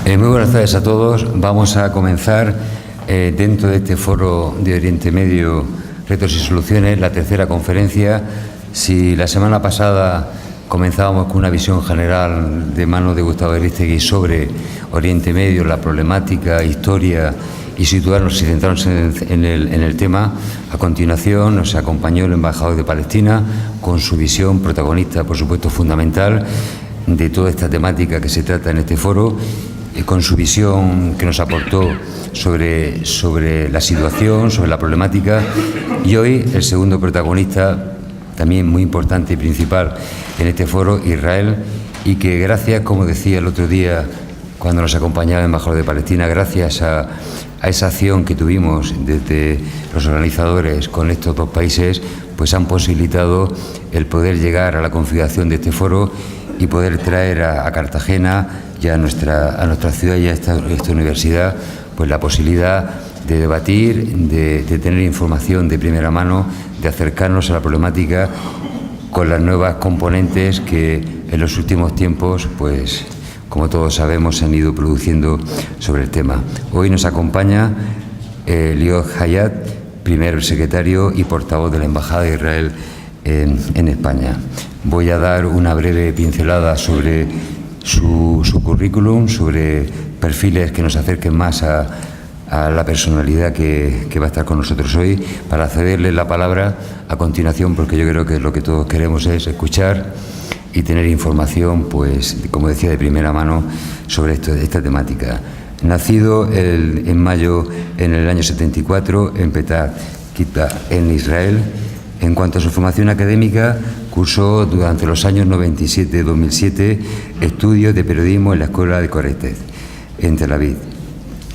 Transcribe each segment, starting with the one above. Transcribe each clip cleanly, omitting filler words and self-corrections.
Muy buenas tardes a todos. Vamos a comenzar dentro de este foro de Oriente Medio, Retos y Soluciones, la tercera conferencia. Si la semana pasada comenzábamos con una visión general de mano de Gustavo Ariztegui sobre Oriente Medio, la problemática, historia y situarnos y centrarnos en el tema, a continuación nos acompañó el embajador de Palestina con su visión protagonista, por supuesto fundamental, de toda esta temática que se trata en este foro, con su visión que nos aportó sobre la situación, sobre la problemática, y hoy el segundo protagonista, también muy importante y principal en este foro, Israel, y que gracias, como decía el otro día cuando nos acompañaba el embajador de Palestina, gracias a esa acción que tuvimos desde los organizadores con estos dos países, pues han posibilitado el poder llegar a la configuración de este foro y poder traer a Cartagena y a nuestra ciudad y a esta universidad pues la posibilidad de debatir, de tener información de primera mano, de acercarnos a la problemática con las nuevas componentes que en los últimos tiempos, pues como todos sabemos, se han ido produciendo sobre el tema. Hoy nos acompaña Lior Hayat, primer secretario y portavoz de la Embajada de Israel en España. Voy a dar una breve pincelada sobre su currículum, sobre perfiles que nos acerquen más a la personalidad que va a estar con nosotros hoy, para cederle la palabra a continuación, porque yo creo que lo que todos queremos es escuchar y tener información, pues, como decía, de primera mano sobre esta temática. Nacido en mayo en el año 74 en Petah Tikva, en Israel. En cuanto a su formación académica, cursó durante los años 97-2007 estudios de periodismo en la Escuela de Corretez, en Tel Aviv.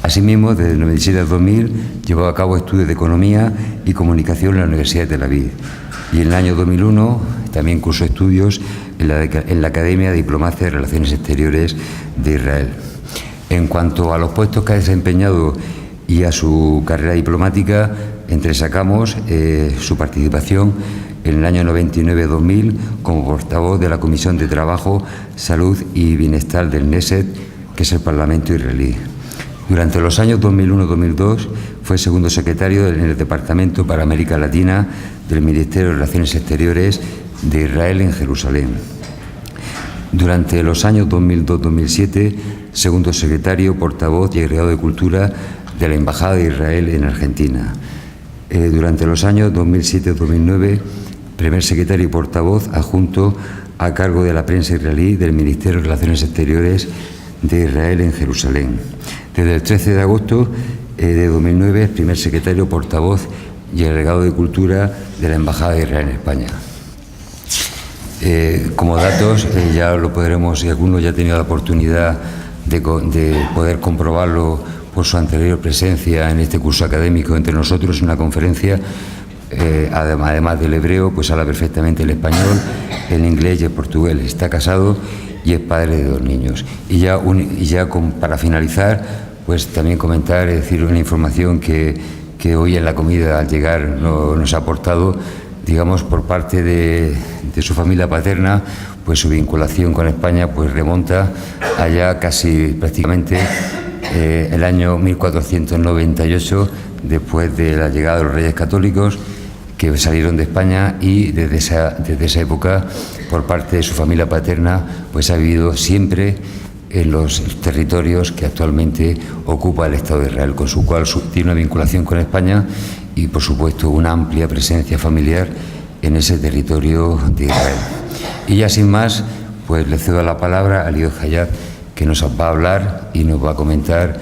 Asimismo, desde el 97 al 2000 llevó a cabo estudios de Economía y Comunicación en la Universidad de Tel Aviv. Y en el año 2001 también cursó estudios en la Academia de Diplomacia y Relaciones Exteriores de Israel. En cuanto a los puestos que ha desempeñado y a su carrera diplomática, entresacamos su participación en el año 99-2000 como portavoz de la Comisión de Trabajo, Salud y Bienestar del Knesset, que es el Parlamento israelí. Durante los años 2001-2002 fue segundo secretario en el Departamento para América Latina del Ministerio de Relaciones Exteriores de Israel en Jerusalén. Durante los años 2002-2007, segundo secretario, portavoz y agregado de Cultura de la Embajada de Israel en Argentina. Durante los años 2007-2009, primer secretario y portavoz adjunto a cargo de la prensa israelí del Ministerio de Relaciones Exteriores de Israel en Jerusalén. Desde el 13 de agosto de 2009, primer secretario, portavoz y agregado de Cultura de la Embajada de Israel en España. Como datos, ya lo podremos, y algunos ya han tenido la oportunidad de poder comprobarlo por su anterior presencia en este curso académico entre nosotros, en una conferencia, además del hebreo, pues habla perfectamente el español, el inglés y el portugués. Está casado y es padre de 2 niños. Para finalizar, pues también comentar, decir una información que hoy en la comida al llegar nos ha aportado, digamos, por parte de su familia paterna, pues su vinculación con España pues remonta allá casi prácticamente el año 1498, después de la llegada de los Reyes Católicos que salieron de España, y desde esa época, por parte de su familia paterna, pues ha vivido siempre en los territorios que actualmente ocupa el Estado de Israel, con su cual tiene una vinculación con España y, por supuesto, una amplia presencia familiar en ese territorio de Israel. Y ya sin más, pues le cedo la palabra a Lior Hayat, que nos va a hablar y nos va a comentar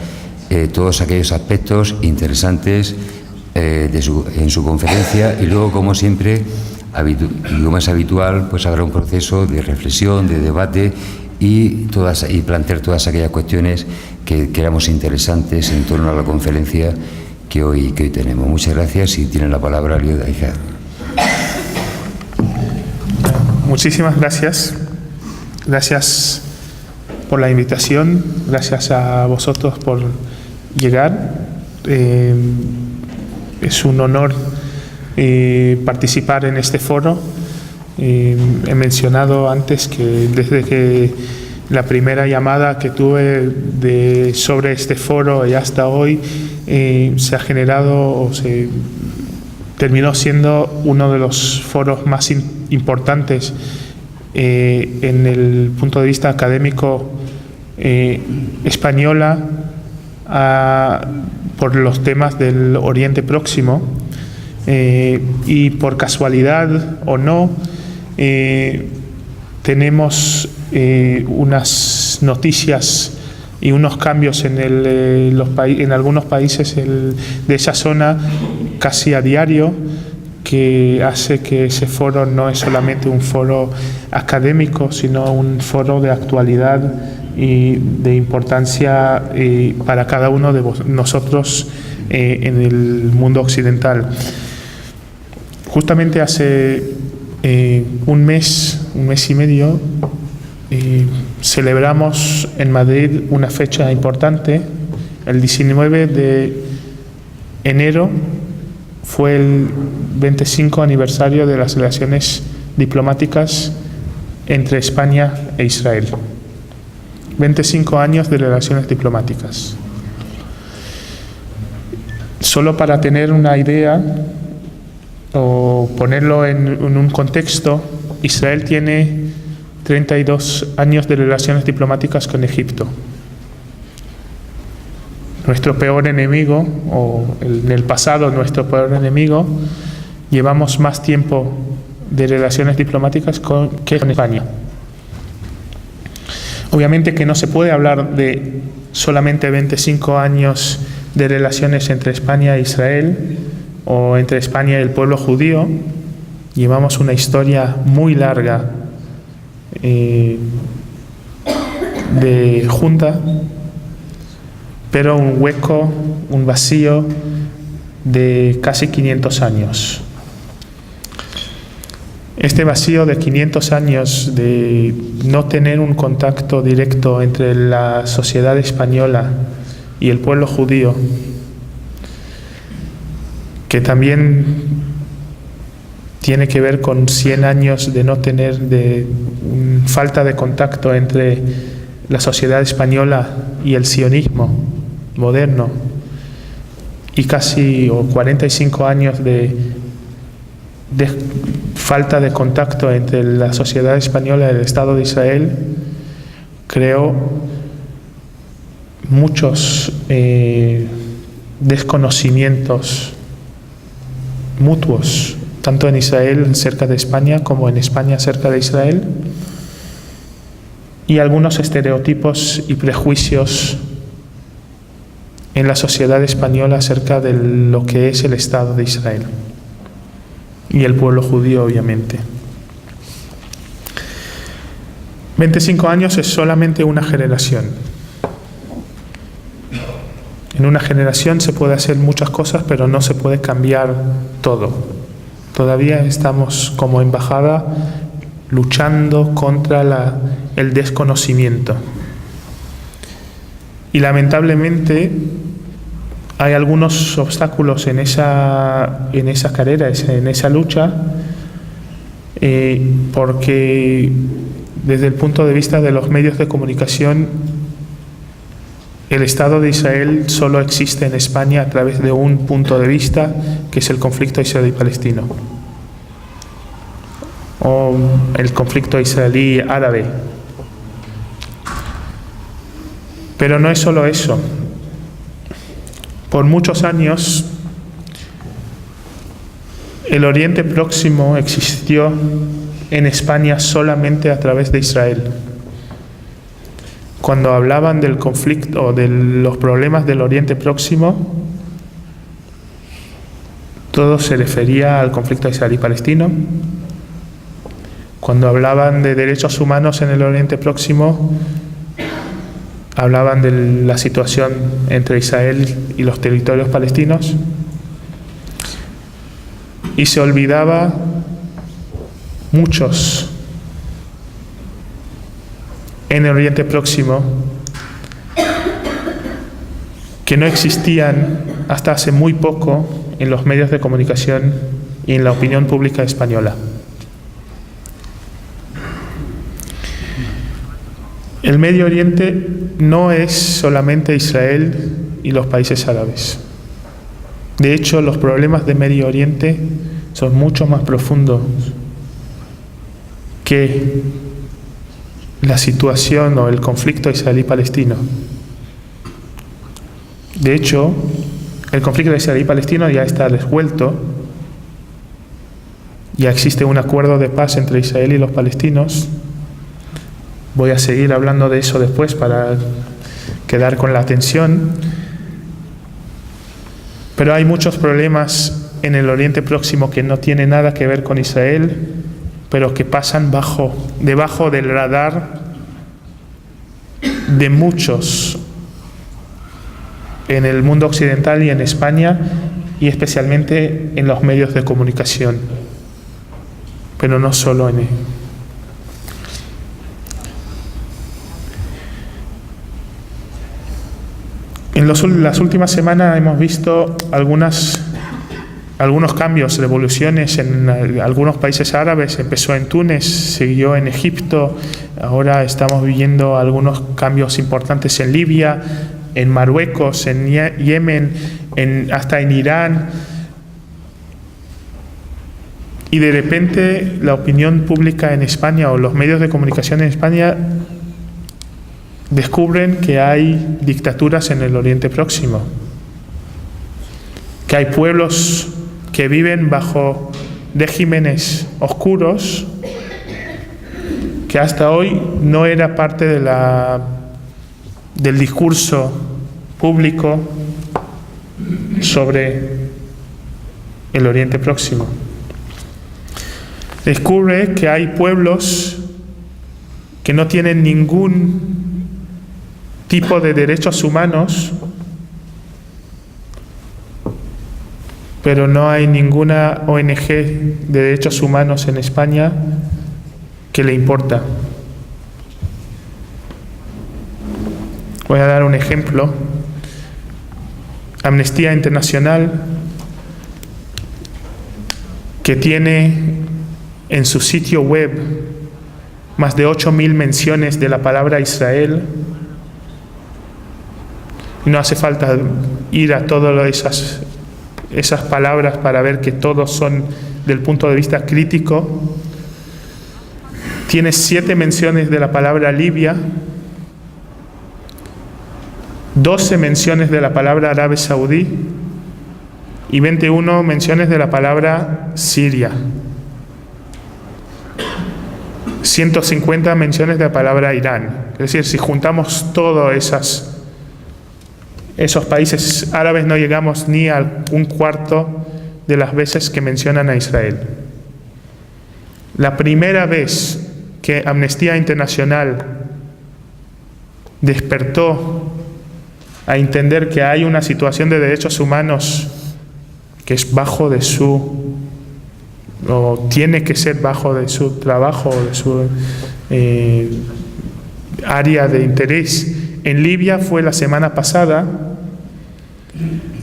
todos aquellos aspectos interesantes en su conferencia, y luego, como siempre, como es habitual, pues habrá un proceso de reflexión, de debate y plantear todas aquellas cuestiones que creamos interesantes en torno a la conferencia que hoy tenemos. Muchas gracias y tienen la palabra Lior Hayat. Muchísimas gracias. Gracias por la invitación, gracias a vosotros por llegar. Es un honor participar en este foro. He mencionado antes que desde que La primera llamada que tuve sobre este foro y hasta hoy se ha generado o se terminó siendo uno de los foros más importantes en el punto de vista académico española por los temas del Oriente Próximo, y por casualidad o no tenemos unas noticias y unos cambios en algunos países de esa zona casi a diario, que hace que ese foro no es solamente un foro académico, sino un foro de actualidad y de importancia para cada uno de nosotros en el mundo occidental. Justamente hace un mes y medio, celebramos en Madrid una fecha importante. El 19 de enero fue el 25 aniversario de las relaciones diplomáticas entre España e Israel. 25 años de relaciones diplomáticas. Solo para tener una idea o ponerlo en un contexto, Israel tiene 32 años de relaciones diplomáticas con Egipto. Nuestro peor enemigo, o en el pasado nuestro peor enemigo, llevamos más tiempo de relaciones diplomáticas que con España. Obviamente que no se puede hablar de solamente 25 años de relaciones entre España e Israel, o entre España y el pueblo judío. Llevamos una historia muy larga de junta, pero un hueco, un vacío de casi 500 años. Este vacío de 500 años de no tener un contacto directo entre la sociedad española y el pueblo judío, que también tiene que ver con 100 años de no tener falta de contacto entre la sociedad española y el sionismo moderno, y casi 45 años de falta de contacto entre la sociedad española y el Estado de Israel, creó muchos desconocimientos mutuos, tanto en Israel cerca de España como en España cerca de Israel, y algunos estereotipos y prejuicios en la sociedad española acerca de lo que es el Estado de Israel y el pueblo judío, obviamente. 25 años es solamente una generación. En una generación se puede hacer muchas cosas, pero no se puede cambiar todo. Todavía estamos como embajada luchando contra el desconocimiento. Y lamentablemente hay algunos obstáculos en esa carrera, en esa lucha, porque desde el punto de vista de los medios de comunicación, el Estado de Israel solo existe en España a través de un punto de vista, que es el conflicto israelí-palestino, o el conflicto israelí-árabe. Pero no es solo eso. Por muchos años, el Oriente Próximo existió en España solamente a través de Israel. Cuando hablaban del conflicto o de los problemas del Oriente Próximo, todo se refería al conflicto israelí-palestino. Cuando hablaban de derechos humanos en el Oriente Próximo, hablaban de la situación entre Israel y los territorios palestinos, y se olvidaba muchos en el Oriente Próximo que no existían hasta hace muy poco en los medios de comunicación y en la opinión pública española. El Medio Oriente no es solamente Israel y los países árabes. De hecho, los problemas de Medio Oriente son mucho más profundos que la situación o el conflicto israelí-palestino. De hecho, el conflicto israelí-palestino ya está resuelto. Ya existe un acuerdo de paz entre Israel y los palestinos. Voy a seguir hablando de eso después para quedar con la atención. Pero hay muchos problemas en el Oriente Próximo que no tienen nada que ver con Israel, pero que pasan debajo del radar de muchos en el mundo occidental y en España, y especialmente en los medios de comunicación, pero no solo en él. En las últimas semanas hemos visto algunos cambios, revoluciones en algunos países árabes. Empezó en Túnez, siguió en Egipto, ahora estamos viviendo algunos cambios importantes en Libia, en Marruecos, en Yemen, hasta en Irán. Y de repente la opinión pública en España o los medios de comunicación en España descubren que hay dictaturas en el Oriente Próximo, que hay pueblos que viven bajo regímenes oscuros que hasta hoy no era parte del discurso público sobre el Oriente Próximo. Descubre que hay pueblos que no tienen ningún tipo de derechos humanos, pero no hay ninguna ONG de derechos humanos en España que le importa. Voy a dar un ejemplo. Amnistía Internacional, que tiene en su sitio web más de 8.000 menciones de la palabra Israel. Y no hace falta ir a todas esas palabras para ver que todos son del punto de vista crítico. Tiene 7 menciones de la palabra Libia, 12 menciones de la palabra Arabia Saudí y 21 menciones de la palabra Siria. 150 menciones de la palabra Irán. Es decir, si juntamos todos esos países árabes, no llegamos ni a un cuarto de las veces que mencionan a Israel. La primera vez que Amnistía Internacional despertó a entender que hay una situación de derechos humanos que es bajo de su, o tiene que ser bajo de su trabajo, de su área de interés en Libia, fue la semana pasada,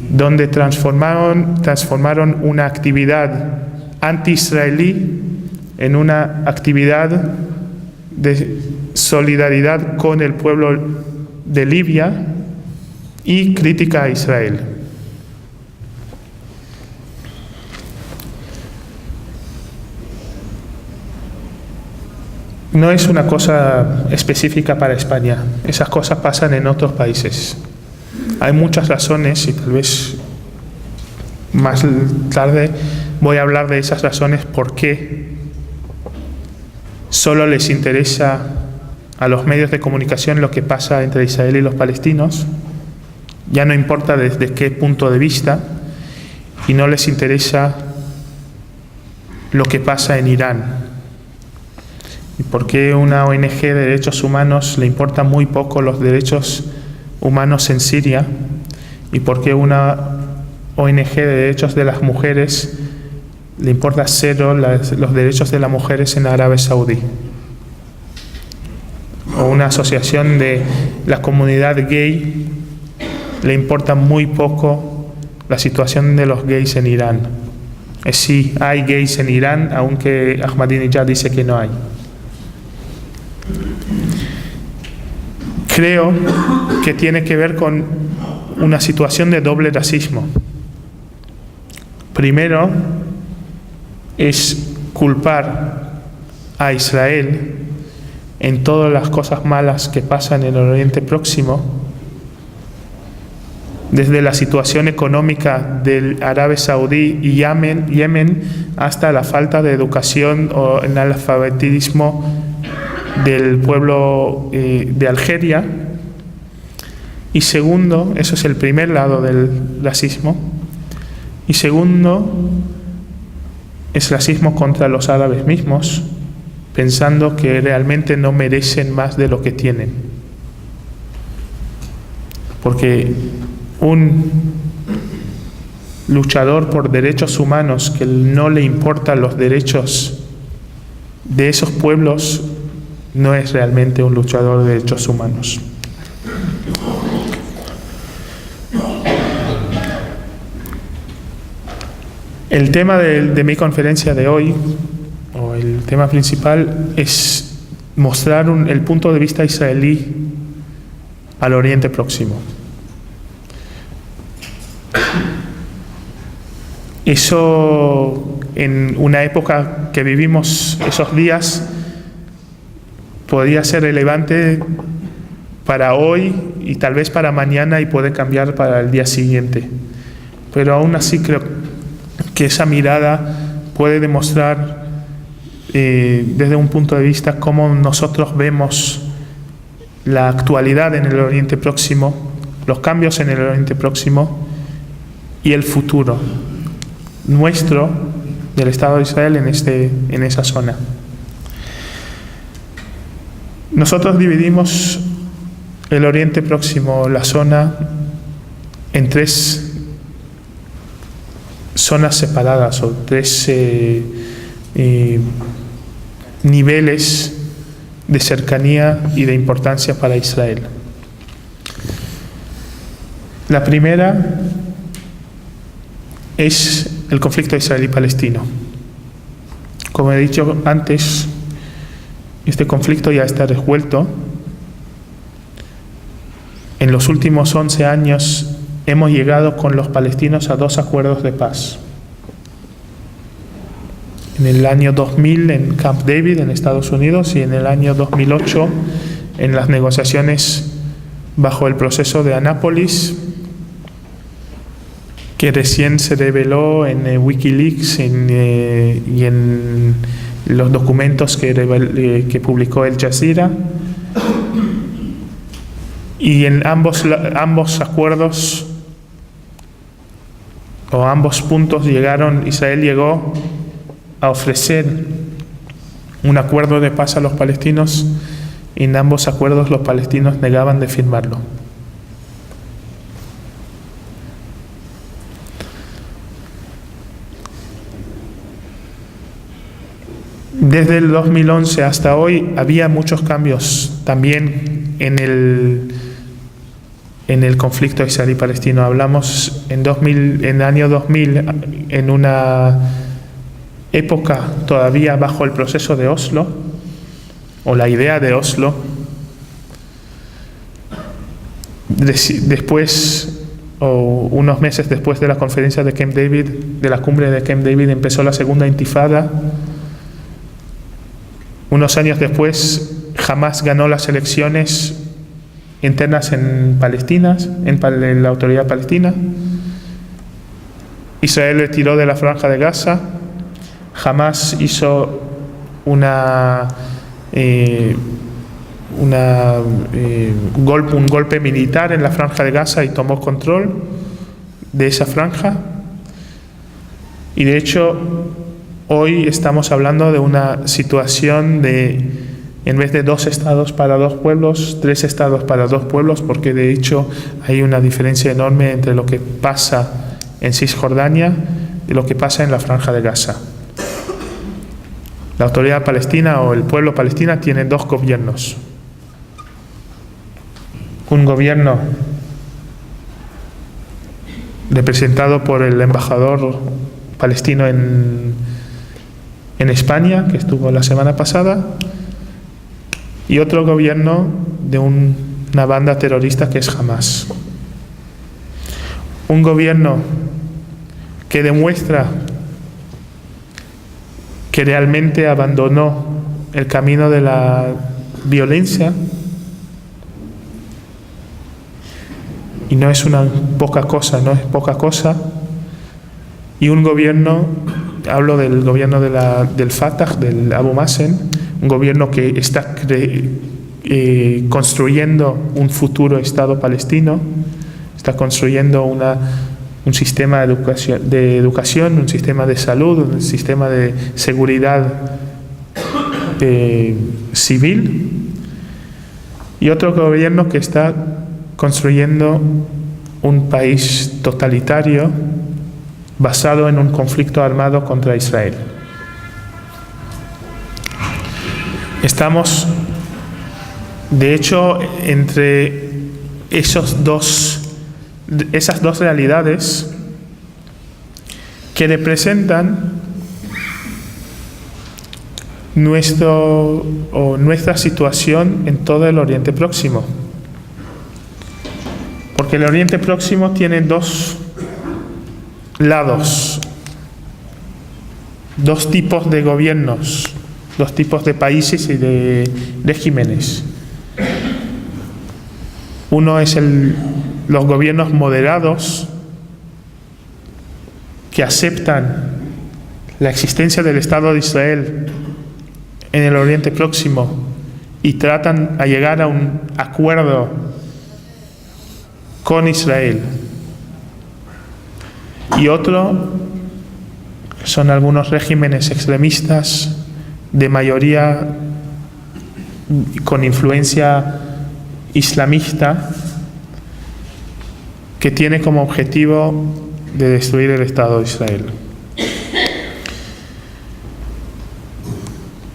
donde transformaron una actividad anti-israelí en una actividad de solidaridad con el pueblo de Libia y crítica a Israel. No es una cosa específica para España, esas cosas pasan en otros países. Hay muchas razones y tal vez más tarde voy a hablar de esas razones por qué solo les interesa a los medios de comunicación lo que pasa entre Israel y los palestinos, ya no importa desde qué punto de vista, y no les interesa lo que pasa en Irán. ¿Y por qué una ONG de derechos humanos le importa muy poco los derechos humanos en Siria? ¿Y por qué una ONG de derechos de las mujeres le importa cero los derechos de las mujeres en Arabia Saudí? O una asociación de la comunidad gay le importa muy poco la situación de los gays en Irán. Sí, hay gays en Irán, aunque Ahmadinejad dice que no hay. creo que tiene que ver con una situación de doble racismo. Primero, es culpar a Israel en todas las cosas malas que pasan en el Oriente Próximo, desde la situación económica del Arabia Saudí y Yemen hasta la falta de educación o el analfabetismo del pueblo de Algeria. Y segundo, eso es el primer lado del racismo. Y segundo, es racismo contra los árabes mismos, pensando que realmente no merecen más de lo que tienen. Porque un luchador por derechos humanos que no le importan los derechos de esos pueblos no es realmente un luchador de derechos humanos. El tema de mi conferencia de hoy, o el tema principal, es mostrar el punto de vista israelí al Oriente Próximo. Eso, en una época que vivimos esos días, podría ser relevante para hoy y tal vez para mañana y puede cambiar para el día siguiente. Pero aún así creo que esa mirada puede demostrar desde un punto de vista cómo nosotros vemos la actualidad en el Oriente Próximo, los cambios en el Oriente Próximo y el futuro nuestro del Estado de Israel en esa zona. Nosotros dividimos el Oriente Próximo, la zona, en tres zonas separadas o tres niveles de cercanía y de importancia para Israel. La primera es el conflicto israelí-palestino. Como he dicho antes, este conflicto ya está resuelto. En los últimos 11 años hemos llegado con los palestinos a 2 acuerdos de paz. En el año 2000 en Camp David, en Estados Unidos, y en el año 2008 en las negociaciones bajo el proceso de Anápolis, que recién se reveló en Wikileaks y en los documentos que publicó Al Jazeera. Y en ambos acuerdos o ambos puntos Israel llegó a ofrecer un acuerdo de paz a los palestinos, y en ambos acuerdos los palestinos negaban de firmarlo. Desde el 2011 hasta hoy había muchos cambios también en el conflicto israelí-palestino. Hablamos en el año 2000, en una época todavía bajo el proceso de Oslo, o la idea de Oslo. Después, o unos meses después de la conferencia de Camp David, de la cumbre de Camp David, empezó la segunda intifada. Unos años después, Hamas ganó las elecciones internas en Palestina, en la autoridad palestina. Israel retiró de la Franja de Gaza. Hamas hizo un golpe militar en la Franja de Gaza y tomó control de esa franja. Y de hecho, hoy estamos hablando de una situación de, en vez de 2 estados para 2 pueblos, 3 estados para 2 pueblos, porque de hecho hay una diferencia enorme entre lo que pasa en Cisjordania y lo que pasa en la Franja de Gaza. La autoridad palestina o el pueblo palestino tiene 2 gobiernos. Un gobierno representado por el embajador palestino en España, que estuvo la semana pasada, y otro gobierno de un una banda terrorista que es Hamas. Un gobierno que demuestra que realmente abandonó el camino de la violencia, y no es una poca cosa, no es poca cosa, y un gobierno, hablo del gobierno del Fatah, del Abu Mazen, un gobierno que está construyendo un futuro Estado palestino, está construyendo un sistema de educación, un sistema de salud, un sistema de seguridad civil, y otro gobierno que está construyendo un país totalitario basado en un conflicto armado contra Israel. Estamos, de hecho, entre esas dos realidades que representan nuestra situación en todo el Oriente Próximo. Porque el Oriente Próximo tiene dos lados, dos tipos de gobiernos, dos tipos de países y de regímenes. Uno es los gobiernos moderados que aceptan la existencia del Estado de Israel en el Oriente Próximo y tratan a llegar a un acuerdo con Israel. Y otro son algunos regímenes extremistas de mayoría con influencia islamista que tiene como objetivo de destruir el Estado de Israel.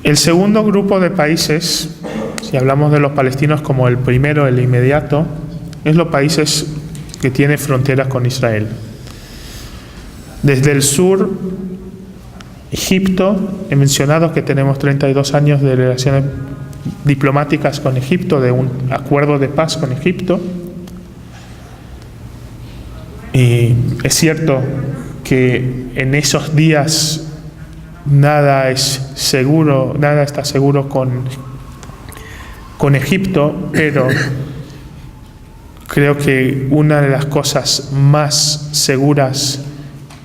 El segundo grupo de países, si hablamos de los palestinos como el primero, el inmediato, es los países que tienen fronteras con Israel. Desde el sur, Egipto, he mencionado que tenemos 32 años de relaciones diplomáticas con Egipto, de un acuerdo de paz con Egipto. Y es cierto que en esos días nada está seguro con Egipto, pero creo que una de las cosas más seguras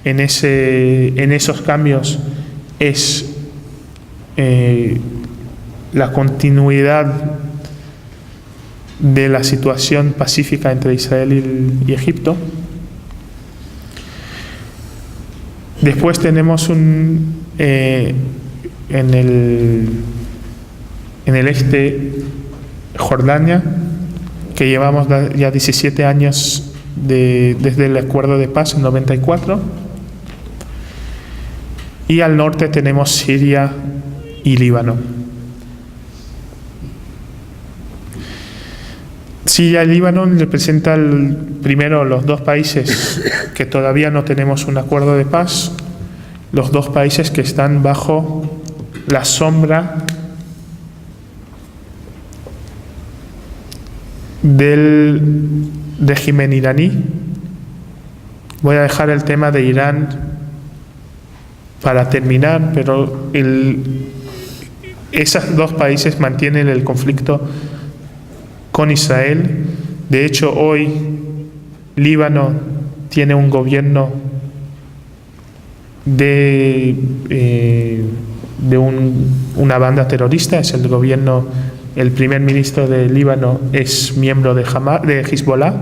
en esos cambios es la continuidad de la situación pacífica entre Israel y Egipto. Después tenemos en el este, Jordania, que llevamos ya 17 años desde el acuerdo de paz en 94. Y al norte tenemos Siria y Líbano. Siria y Líbano representan primero los dos países que todavía no tenemos un acuerdo de paz, los dos países que están bajo la sombra del régimen iraní. Voy a dejar el tema de Irán para terminar, pero esos dos países mantienen el conflicto con Israel. De hecho, hoy Líbano tiene un gobierno de una banda terrorista. Es el gobierno, el primer ministro de Líbano es miembro de Hezbollah.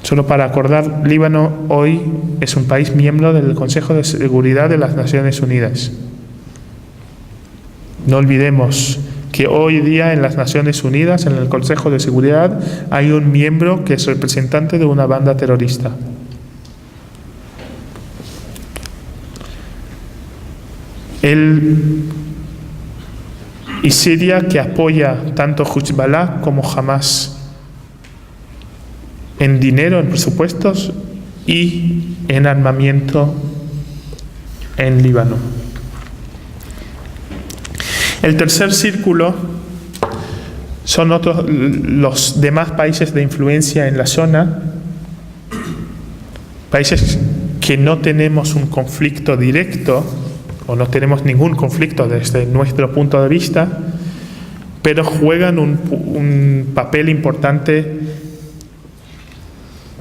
Solo para acordar, Líbano hoy es un país miembro del Consejo de Seguridad de las Naciones Unidas. No olvidemos que hoy día en las Naciones Unidas, en el Consejo de Seguridad, hay un miembro que es representante de una banda terrorista. Y Siria, que apoya tanto Hezbollah como Hamas en dinero, en presupuestos y en armamento en Líbano. El tercer círculo son los demás países de influencia en la zona, países que no tenemos un conflicto directo o no tenemos ningún conflicto desde nuestro punto de vista, pero juegan un papel importante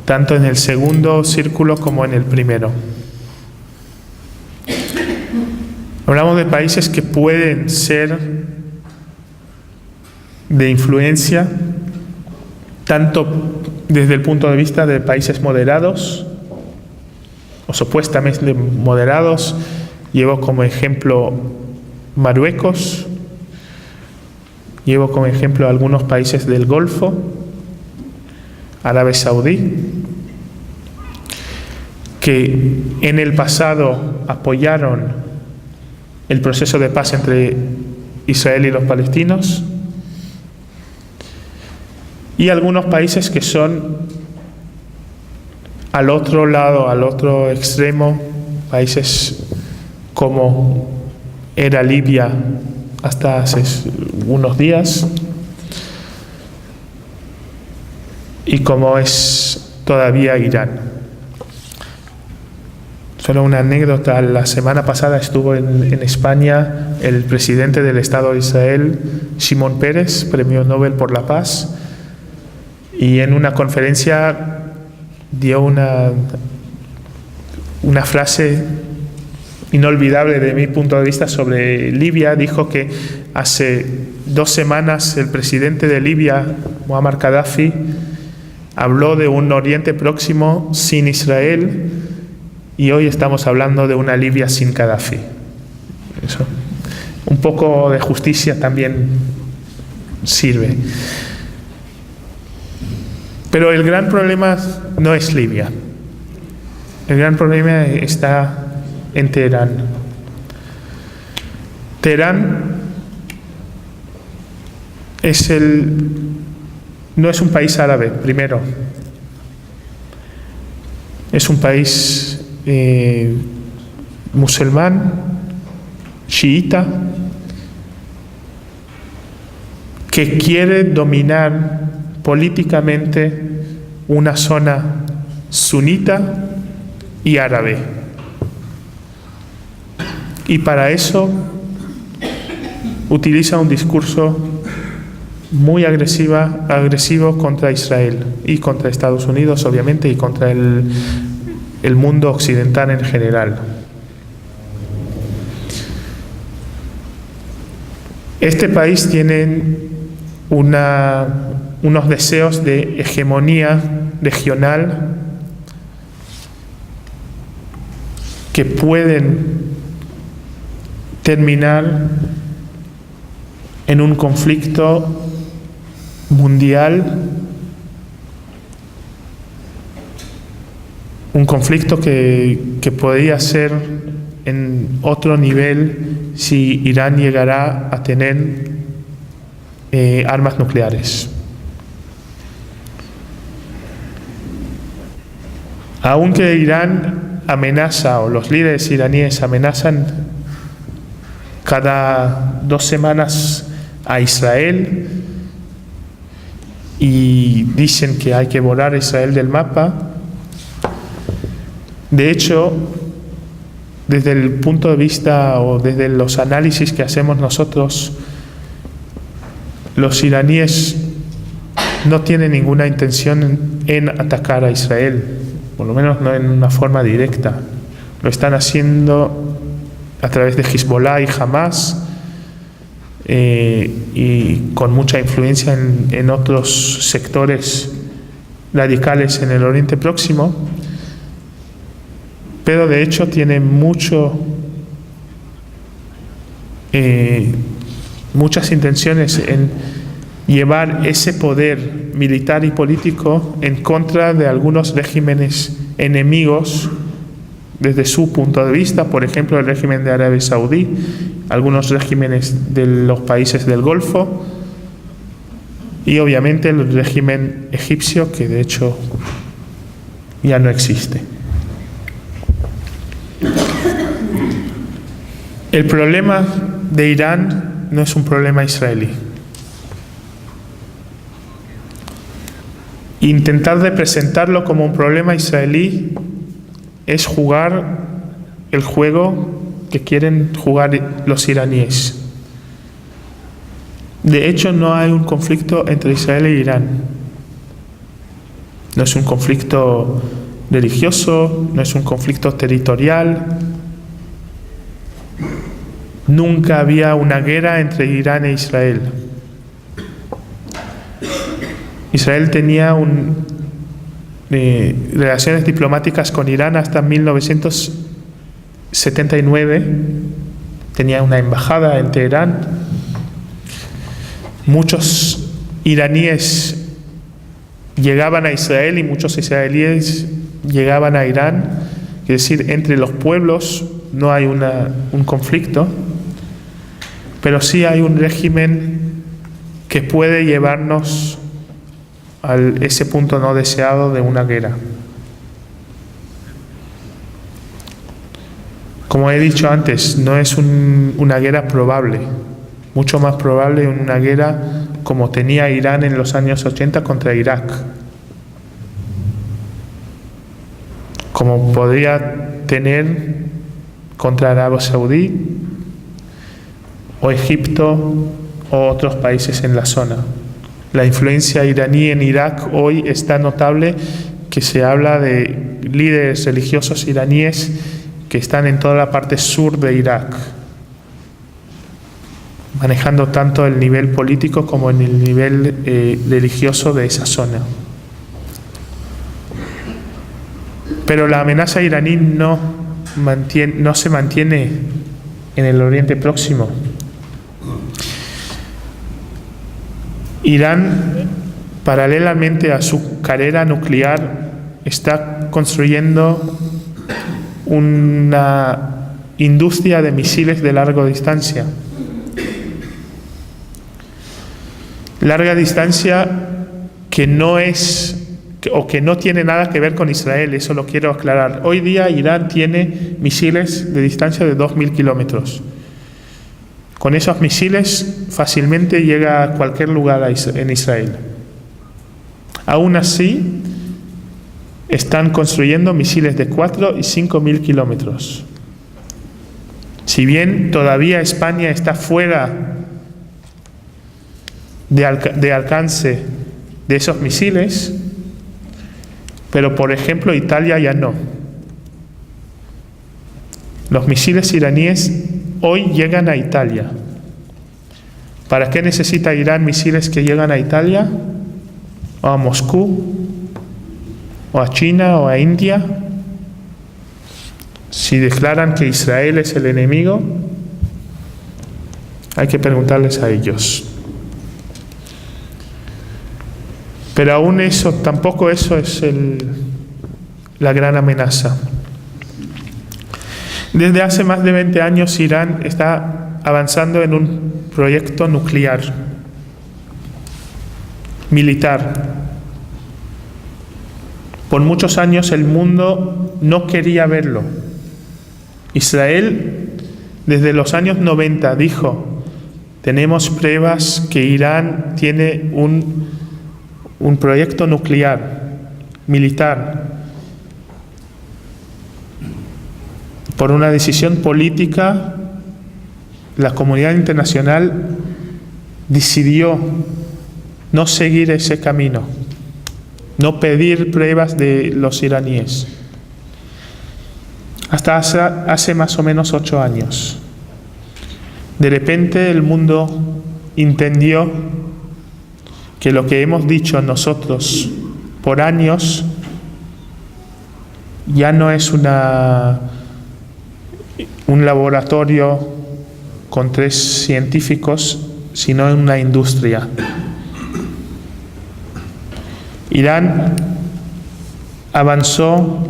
tanto en el segundo círculo como en el primero. Hablamos de países que pueden ser de influencia tanto desde el punto de vista de países moderados o supuestamente moderados. Llevo como ejemplo Marruecos, llevo como ejemplo algunos países del Golfo, Arabia Saudí, que en el pasado apoyaron el proceso de paz entre Israel y los palestinos, y algunos países que son al otro lado, al otro extremo, países como era Libia hasta hace unos días y como es todavía Irán. Solo una anécdota: la semana pasada estuvo en España el presidente del Estado de Israel, Shimon Peres, Premio Nobel por la Paz, y en una conferencia dio una frase inolvidable de mi punto de vista sobre Libia. Dijo que hace 2 semanas el presidente de Libia, Muammar Gaddafi, habló de un Oriente Próximo sin Israel, y hoy estamos hablando de una Libia sin Gaddafi. Eso, un poco de justicia también sirve. Pero el gran problema no es Libia. El gran problema está en Teherán. Teherán no es un país árabe, primero. Es un país musulmán, chiita, que quiere dominar políticamente una zona sunita y árabe. Y para eso utiliza un discurso muy agresivo contra Israel y contra Estados Unidos, obviamente, y contra el mundo occidental en general. Este país tiene unos deseos de hegemonía regional que pueden terminar en un conflicto mundial, un conflicto que podría ser en otro nivel si Irán llegara a tener armas nucleares. Aunque Irán amenaza, o los líderes iraníes amenazan cada 2 semanas a Israel y dicen que hay que borrar a Israel del mapa. De hecho, desde el punto de vista o desde los análisis que hacemos nosotros, los iraníes no tienen ninguna intención en atacar a Israel, por lo menos no en una forma directa. Lo están haciendo a través de Hezbollah y Hamas, y con mucha influencia en otros sectores radicales en el Oriente Próximo, pero de hecho tiene muchas intenciones en llevar ese poder militar y político en contra de algunos regímenes enemigos desde su punto de vista, por ejemplo el régimen de Arabia Saudí, algunos regímenes de los países del Golfo y obviamente el régimen egipcio, que de hecho ya no existe. El problema de Irán no es un problema israelí. Intentar representarlo como un problema israelí es jugar el juego que quieren jugar los iraníes. De hecho, no hay un conflicto entre Israel e Irán. No es un conflicto religioso, no es un conflicto territorial. Nunca había una guerra entre Irán e Israel. Israel tenía relaciones diplomáticas con Irán hasta 1979. Tenía una embajada en Teherán. Muchos iraníes llegaban a Israel y muchos israelíes llegaban a Irán. Es decir, entre los pueblos no hay un conflicto, pero sí hay un régimen que puede llevarnos a ese punto no deseado de una guerra. Como he dicho antes, no es una guerra probable, mucho más probable una guerra como tenía Irán en los años 80 contra Irak, como podría tener contra Arabia Saudí o Egipto o otros países en la zona. La influencia iraní en Irak hoy es tan notable que se habla de líderes religiosos iraníes que están en toda la parte sur de Irak, manejando tanto el nivel político como en el nivel religioso de esa zona. Pero la amenaza iraní no se mantiene en el Oriente Próximo. Irán, paralelamente a su carrera nuclear, está construyendo una industria de misiles de larga distancia. Larga distancia que no tiene nada que ver con Israel, eso lo quiero aclarar. Hoy día Irán tiene misiles de distancia de 2.000 kilómetros. Con esos misiles fácilmente llega a cualquier lugar en Israel. Aún así, están construyendo misiles de 4 y 5.000 kilómetros. Si bien todavía España está fuera de alcance de esos misiles, pero por ejemplo Italia ya no. Los misiles iraníes hoy llegan a Italia. ¿Para qué necesita Irán misiles que llegan a Italia? ¿O a Moscú? ¿O a China? ¿O a India? Si declaran que Israel es el enemigo, hay que preguntarles a ellos. Pero aún tampoco eso es la gran amenaza. Desde hace más de 20 años Irán está avanzando en un proyecto nuclear, militar. Por muchos años el mundo no quería verlo. Israel, desde los años 90, dijo: tenemos pruebas que Irán tiene un proyecto nuclear, militar. Por una decisión política, la comunidad internacional decidió no seguir ese camino, no pedir pruebas de los iraníes. Hasta hace más o menos 8 años. De repente el mundo entendió que lo que hemos dicho nosotros por años ya no es un laboratorio con 3 científicos, sino una industria. Irán avanzó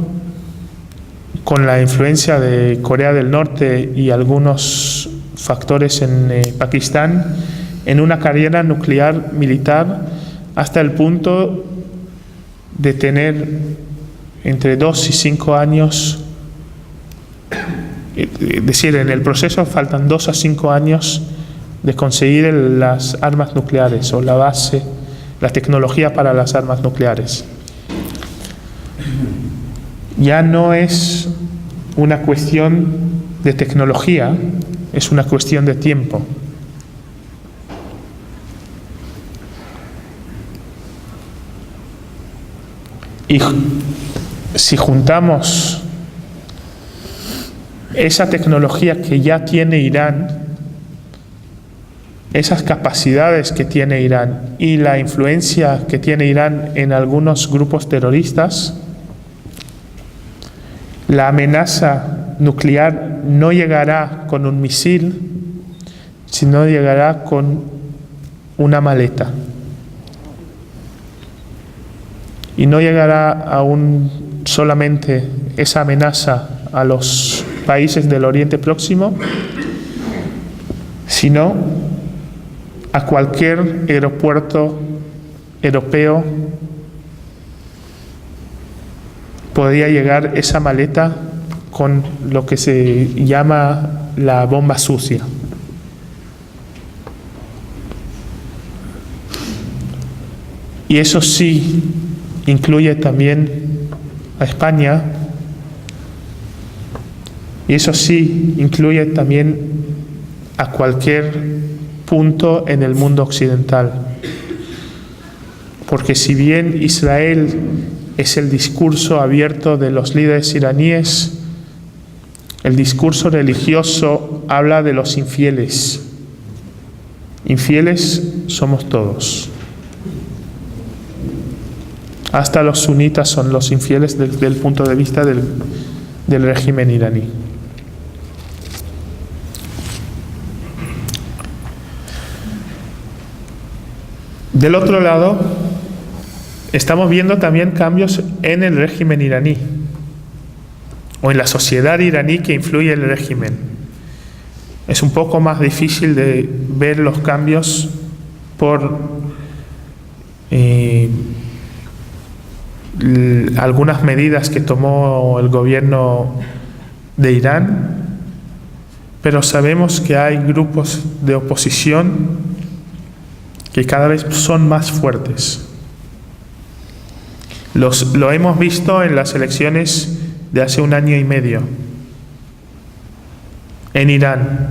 con la influencia de Corea del Norte y algunos factores en Pakistán en una carrera nuclear militar hasta el punto de tener entre 2 y 5 años, es decir, en el proceso faltan 2 a 5 años de conseguir las armas nucleares o la base, la tecnología para las armas nucleares. ya no es una cuestión de tecnología, es una cuestión de tiempo. Y si juntamos esa tecnología que ya tiene Irán, esas capacidades que tiene Irán y la influencia que tiene Irán en algunos grupos terroristas, la amenaza nuclear no llegará con un misil, sino llegará con una maleta. Y no llegará solamente esa amenaza a los países del Oriente Próximo, sino a cualquier aeropuerto europeo podría llegar esa maleta con lo que se llama la bomba sucia. Y eso sí incluye también a España, y eso sí incluye también a cualquier punto en el mundo occidental. Porque si bien Israel es el discurso abierto de los líderes iraníes, el discurso religioso habla de los infieles. Infieles somos todos. Hasta los sunitas son los infieles desde el punto de vista del régimen iraní. Del otro lado, estamos viendo también cambios en el régimen iraní o en la sociedad iraní que influye el régimen. Es un poco más difícil de ver los cambios por algunas medidas que tomó el gobierno de Irán, pero sabemos que hay grupos de oposición que cada vez son más fuertes. Lo hemos visto en las elecciones de hace 1 año y medio en Irán.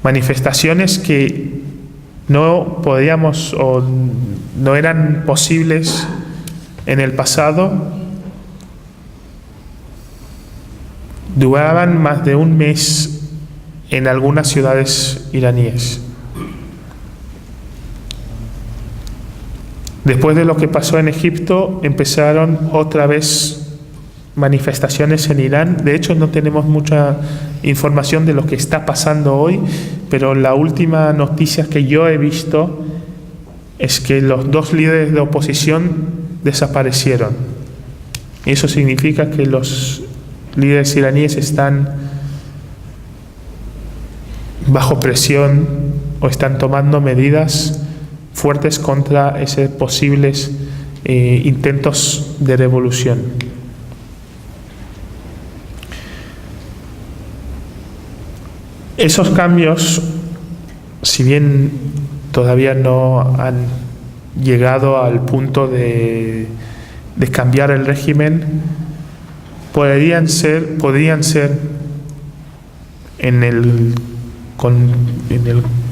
Manifestaciones que no podíamos o no eran posibles en el pasado, duraban más de 1 mes en algunas ciudades iraníes. Después de lo que pasó en Egipto, empezaron otra vez manifestaciones en Irán. De hecho, no tenemos mucha información de lo que está pasando hoy, pero la última noticia que yo he visto es que los 2 líderes de oposición desaparecieron. Eso significa que los líderes iraníes están bajo presión o están tomando medidas fuertes contra esos posibles intentos de revolución. Esos cambios, si bien todavía no han llegado al punto de cambiar el régimen, podrían ser en el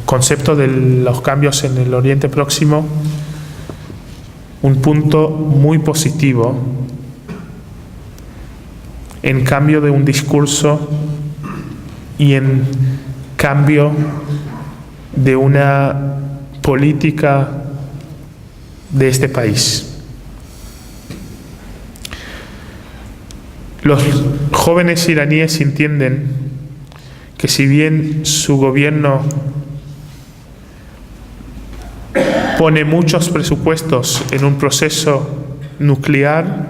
concepto de los cambios en el Oriente Próximo un punto muy positivo en cambio de un discurso y en cambio de una política de este país. Los jóvenes iraníes entienden que si bien su gobierno pone muchos presupuestos en un proceso nuclear,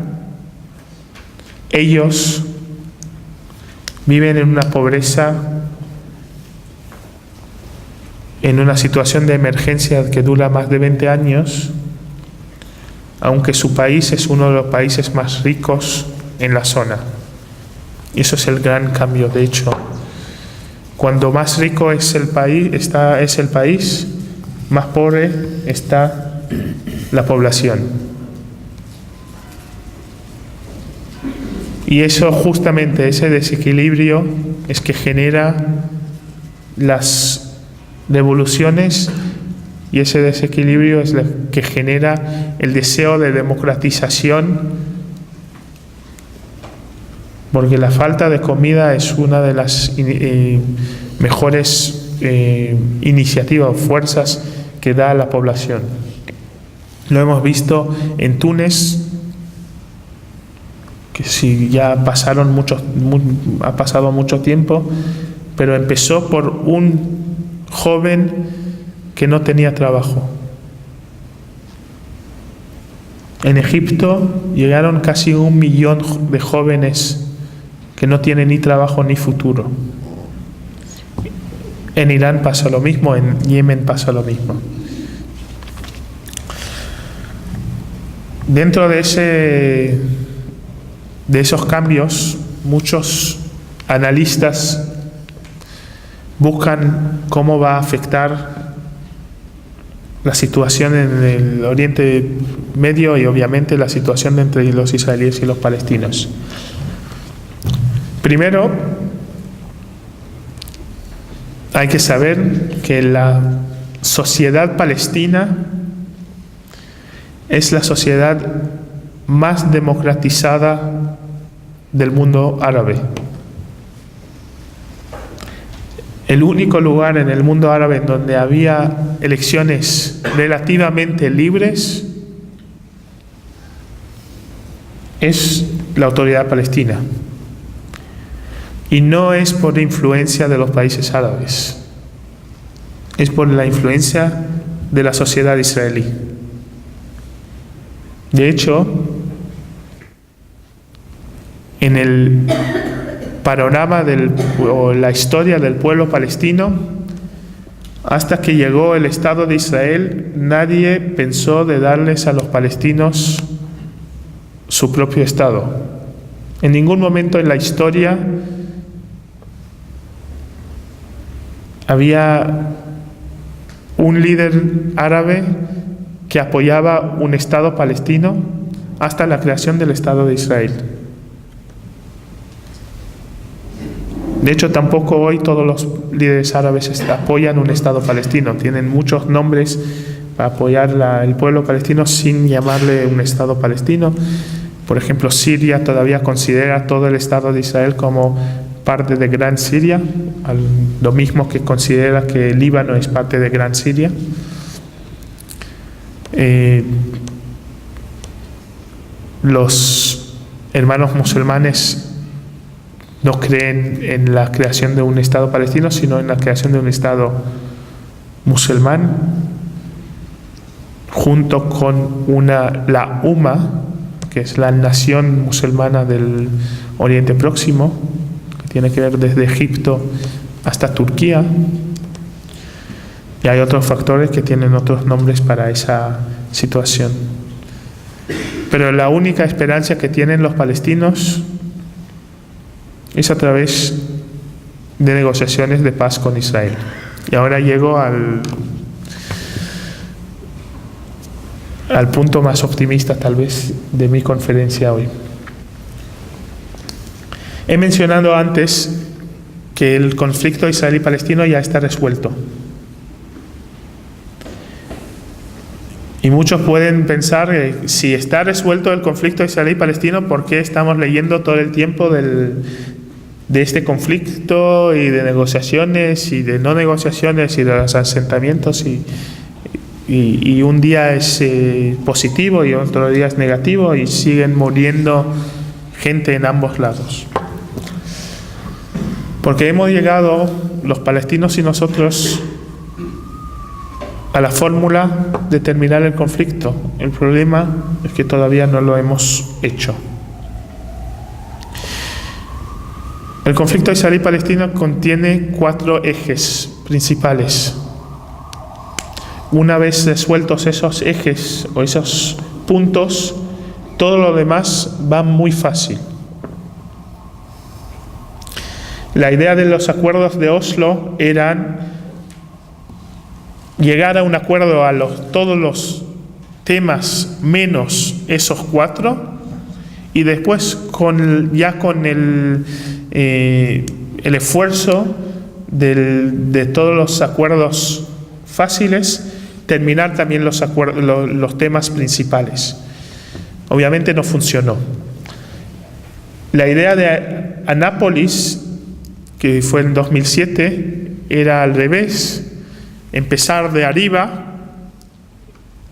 ellos viven en una pobreza, en una situación de emergencia que dura más de 20 años, aunque su país es uno de los países más ricos en la zona. Y eso es el gran cambio. De hecho, cuando más rico es el país, más pobre está la población. Y eso, justamente ese desequilibrio, es que genera las revoluciones, y ese desequilibrio es lo que genera el deseo de democratización, porque la falta de comida es una de las mejores iniciativas o fuerzas que da a la población. Lo hemos visto en Túnez, que sí, ya ha pasado mucho tiempo, pero empezó por un joven que no tenía trabajo. En Egipto llegaron casi 1 millón de jóvenes que no tienen ni trabajo ni futuro. En Irán pasa lo mismo, en Yemen pasa lo mismo. Dentro de esos cambios, muchos analistas buscan cómo va a afectar la situación en el Oriente Medio y obviamente la situación entre los israelíes y los palestinos. Primero, hay que saber que la sociedad palestina es la sociedad más democratizada del mundo árabe. El único lugar en el mundo árabe en donde había elecciones relativamente libres es la Autoridad Palestina. Y no es por influencia de los países árabes, es por la influencia de la sociedad israelí. De hecho, en el panorama o la historia del pueblo palestino, hasta que llegó el Estado de Israel, nadie pensó de darles a los palestinos su propio Estado. En ningún momento en la historia había un líder árabe que apoyaba un Estado palestino hasta la creación del Estado de Israel. De hecho, tampoco hoy todos los líderes árabes apoyan un Estado palestino. Tienen muchos nombres para apoyar el pueblo palestino sin llamarle un Estado palestino. Por ejemplo, Siria todavía considera todo el Estado de Israel como parte de Gran Siria, lo mismo que considera que el Líbano es parte de Gran Siria. Los hermanos musulmanes no creen en la creación de un Estado palestino, sino en la creación de un Estado musulmán, junto con la UMA, que es la nación musulmana del Oriente Próximo, que tiene que ver desde Egipto hasta Turquía. Y hay otros factores que tienen otros nombres para esa situación. Pero la única esperanza que tienen los palestinos es a través de negociaciones de paz con Israel. Y ahora llego al punto más optimista tal vez de mi conferencia hoy. He mencionado antes que el conflicto israelí-palestino ya está resuelto. Y muchos pueden pensar que si está resuelto el conflicto israelí-palestino, ¿por qué estamos leyendo todo el tiempo de este conflicto y de negociaciones y de no negociaciones y de los asentamientos? Y un día es positivo y otro día es negativo y siguen muriendo gente en ambos lados. Porque hemos llegado, los palestinos y nosotros, a la fórmula de terminar el conflicto. El problema es que todavía no lo hemos hecho. El conflicto israelí-palestino contiene 4 ejes principales. Una vez resueltos esos ejes o esos puntos, todo lo demás va muy fácil. La idea de los acuerdos de Oslo eran llegar a un acuerdo a todos los temas menos esos 4 y después con el esfuerzo de todos los acuerdos fáciles, terminar también los temas principales. Obviamente no funcionó. La idea de Anápolis, que fue en 2007, era al revés: empezar de arriba,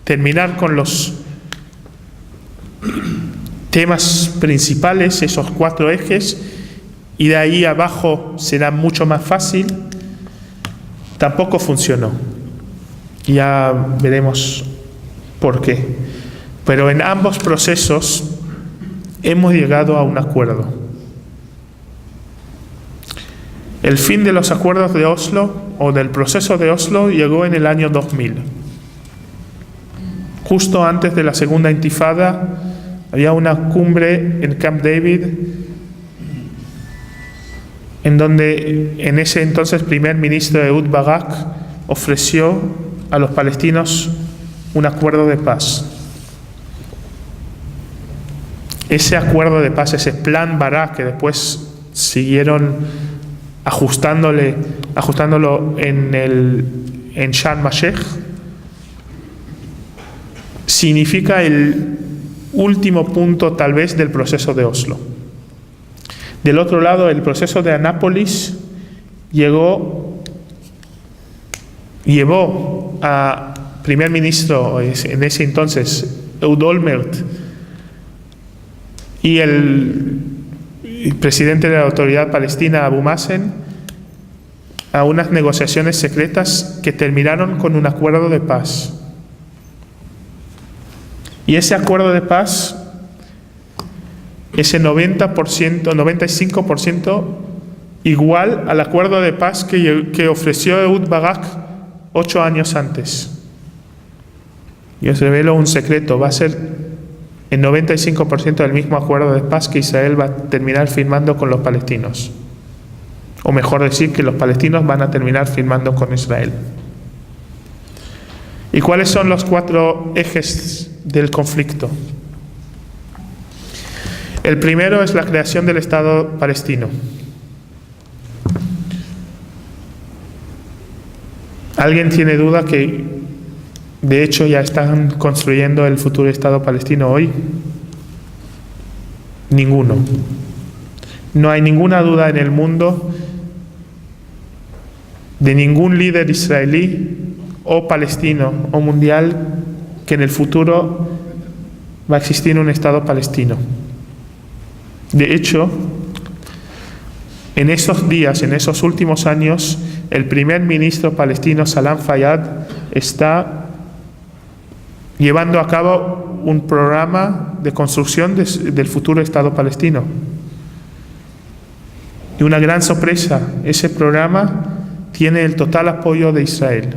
terminar con los temas principales, esos 4 ejes, y de ahí abajo será mucho más fácil. Tampoco funcionó. Ya veremos por qué. Pero en ambos procesos hemos llegado a un acuerdo. El fin de los acuerdos de Oslo, o del proceso de Oslo, llegó en el año 2000. Justo antes de la segunda intifada, había una cumbre en Camp David, en donde en ese entonces primer ministro Ehud Barak ofreció a los palestinos un acuerdo de paz. Ese acuerdo de paz, ese plan Barak, que después siguieron ajustándolo en Sharm el-Sheikh, significa el último punto tal vez del proceso de Oslo. Del otro lado, el proceso de Anápolis llevó a primer ministro en ese entonces, Ehud Olmert, y el presidente de la Autoridad Palestina, Abu Mazen, a unas negociaciones secretas que terminaron con un acuerdo de paz. Y ese acuerdo de paz, ese 95% igual al acuerdo de paz que ofreció Ehud Barak 8 años antes. Y os revelo un secreto: va a ser el 95% del mismo acuerdo de paz que Israel va a terminar firmando con los palestinos. O mejor decir, que los palestinos van a terminar firmando con Israel. ¿Y cuáles son los 4 ejes del conflicto? El primero es la creación del Estado palestino. ¿Alguien tiene duda que de hecho ya están construyendo el futuro Estado palestino hoy? Ninguno. No hay ninguna duda en el mundo de ningún líder israelí o palestino o mundial que en el futuro va a existir un Estado palestino. De hecho, en esos días, en esos últimos años, el primer ministro palestino Salam Fayyad está llevando a cabo un programa de construcción del futuro Estado palestino. Y una gran sorpresa: ese programa tiene el total apoyo de Israel.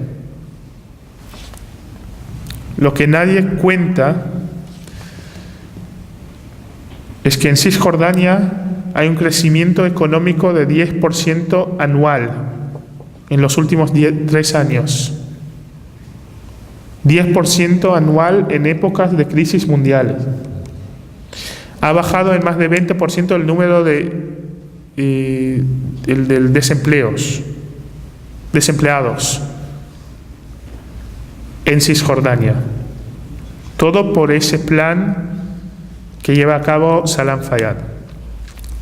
Lo que nadie cuenta es que en Cisjordania hay un crecimiento económico de 10% anual en los últimos 3 años. 10% anual en épocas de crisis mundiales. Ha bajado en más de 20% el número de desempleados en Cisjordania. Todo por ese plan que lleva a cabo Salam Fayyad.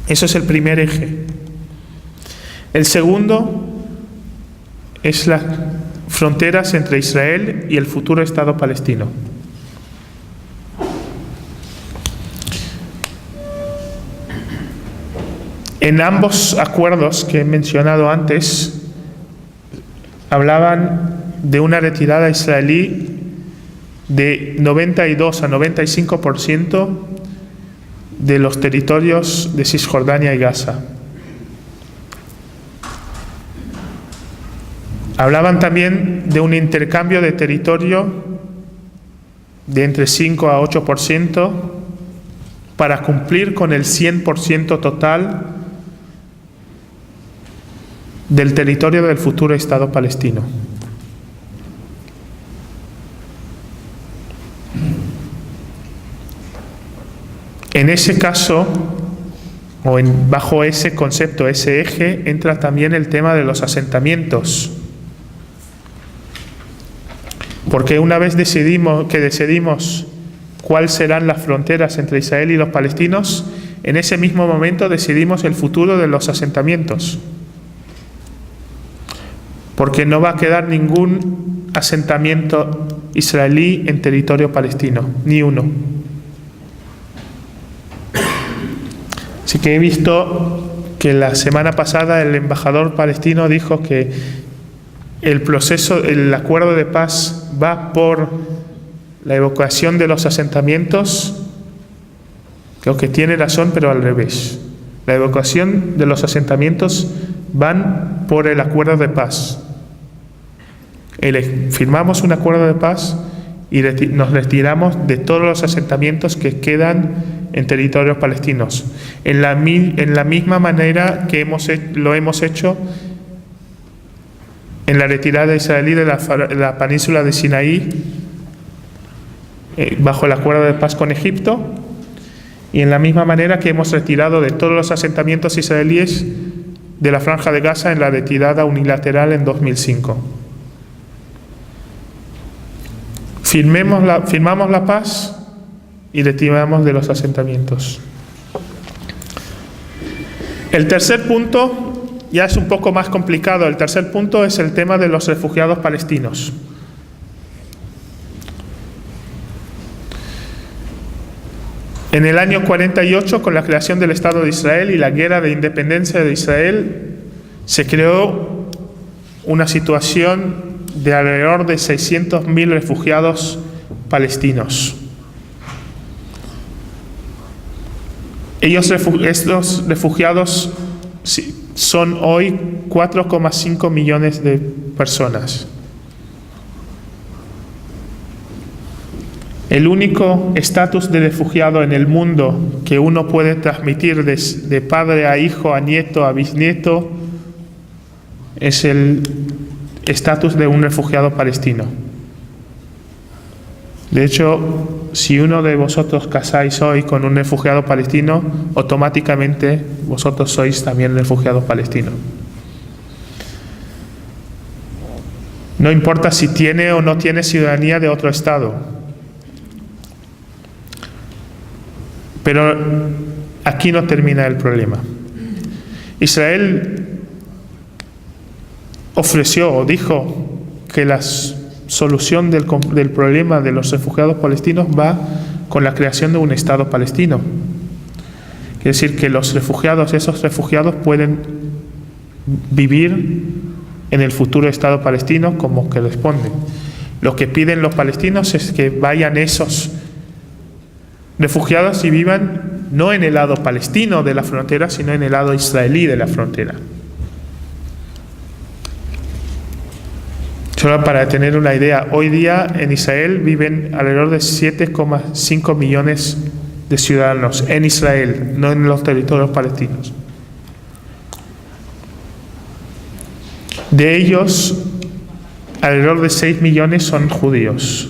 Eso es el primer eje. El segundo es las fronteras entre Israel y el futuro Estado palestino. En ambos acuerdos que he mencionado antes, hablaban de una retirada israelí de 92 a 95% de los territorios de Cisjordania y Gaza. Hablaban también de un intercambio de territorio de entre 5 a 8% para cumplir con el 100% total del territorio del futuro Estado palestino. En ese caso, bajo ese concepto, ese eje, entra también el tema de los asentamientos. Porque una vez decidimos cuáles serán las fronteras entre Israel y los palestinos, en ese mismo momento decidimos el futuro de los asentamientos. Porque no va a quedar ningún asentamiento israelí en territorio palestino, ni uno. Así que he visto que la semana pasada el embajador palestino dijo que el acuerdo de paz va por la evacuación de los asentamientos. Creo que tiene razón, pero al revés. La evacuación de los asentamientos van por el acuerdo de paz. Firmamos un acuerdo de paz y nos retiramos de todos los asentamientos que quedan en territorios palestinos. En la misma manera que lo hemos hecho en la retirada israelí de la península de Sinaí, bajo el acuerdo de paz con Egipto, y en la misma manera que hemos retirado de todos los asentamientos israelíes de la Franja de Gaza en la retirada unilateral en 2005. Firmamos la paz y retiramos de los asentamientos. El tercer punto ya es un poco más complicado. El tercer punto es el tema de los refugiados palestinos. En el año 48, con la creación del Estado de Israel y la guerra de independencia de Israel, se creó una situación de alrededor de 600.000 refugiados palestinos. Estos refugiados son hoy 4,5 millones de personas. El único estatus de refugiado en el mundo que uno puede transmitir de padre a hijo, a nieto, a bisnieto, es el estatus de un refugiado palestino. De hecho, si uno de vosotros casáis hoy con un refugiado palestino, automáticamente vosotros sois también refugiados palestinos. No importa si tiene o no tiene ciudadanía de otro estado. Pero aquí no termina el problema. Israel ofreció o dijo que la solución del problema de los refugiados palestinos va con la creación de un Estado palestino. Quiere decir que esos refugiados pueden vivir en el futuro Estado palestino como corresponde. Lo que piden los palestinos es que vayan esos refugiados y vivan no en el lado palestino de la frontera, sino en el lado israelí de la frontera. Solo para tener una idea, hoy día en Israel viven alrededor de 7,5 millones de ciudadanos en Israel, no en los territorios palestinos. De ellos, alrededor de 6 millones son judíos.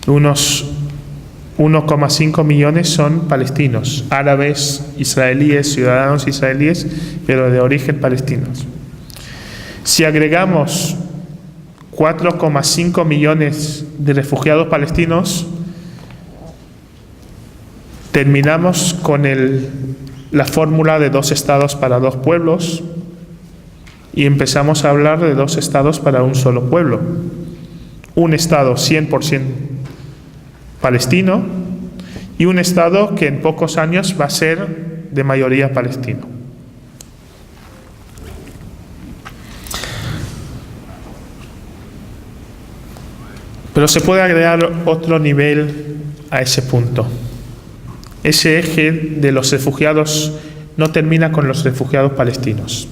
Unos 1,5 millones son palestinos, árabes, israelíes, ciudadanos israelíes, pero de origen palestinos. Si agregamos 4,5 millones de refugiados palestinos, terminamos con la fórmula de 2 estados para 2 pueblos y empezamos a hablar de 2 estados para un solo pueblo. Un estado 100% palestino y un estado que en pocos años va a ser de mayoría palestino. Pero se puede agregar otro nivel a ese punto. Ese eje de los refugiados no termina con los refugiados palestinos.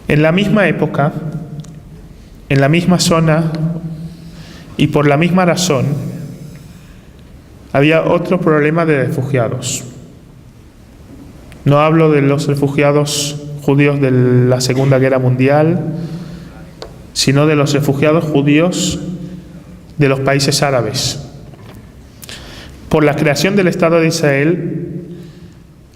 En la misma época, en la misma zona y por la misma razón, había otro problema de refugiados. No hablo de los refugiados judíos de la Segunda Guerra Mundial, sino de los refugiados judíos de los países árabes. Por la creación del Estado de Israel,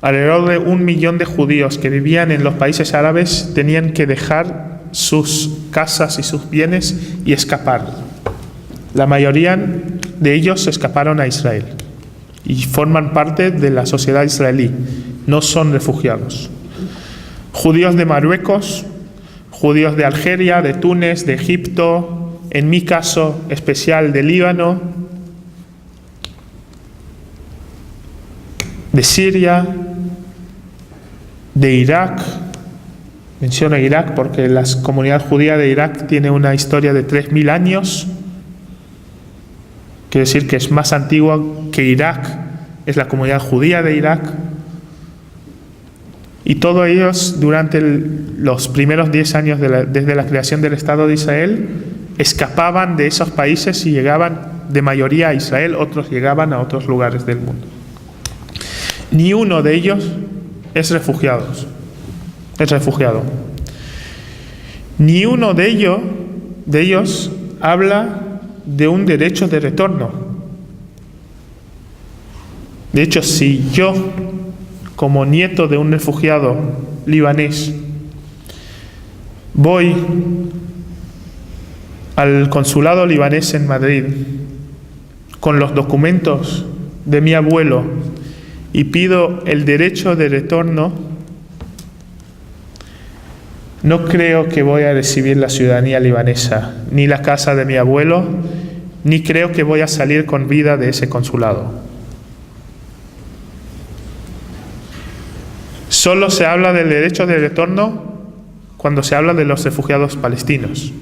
alrededor de 1 millón de judíos que vivían en los países árabes tenían que dejar sus casas y sus bienes y escapar. La mayoría de ellos escaparon a Israel y forman parte de la sociedad israelí, no son refugiados. Judíos de Marruecos, judíos de Algeria, de Túnez, de Egipto, en mi caso especial de Líbano, de Siria, de Irak. Menciono Irak porque la comunidad judía de Irak tiene una historia de 3.000 años. Quiere decir que es más antigua que Irak, es la comunidad judía de Irak. Y todos ellos, durante los primeros 10 años desde la creación del Estado de Israel, escapaban de esos países y llegaban de mayoría a Israel, otros llegaban a otros lugares del mundo. Ni uno de ellos es refugiado. Ni uno de ellos habla de un derecho de retorno. De hecho, si yo, como nieto de un refugiado libanés, voy al consulado libanés en Madrid con los documentos de mi abuelo y pido el derecho de retorno, no creo que voy a recibir la ciudadanía libanesa, ni la casa de mi abuelo, ni creo que voy a salir con vida de ese consulado. Solo se habla del derecho de retorno cuando se habla de los refugiados palestinos.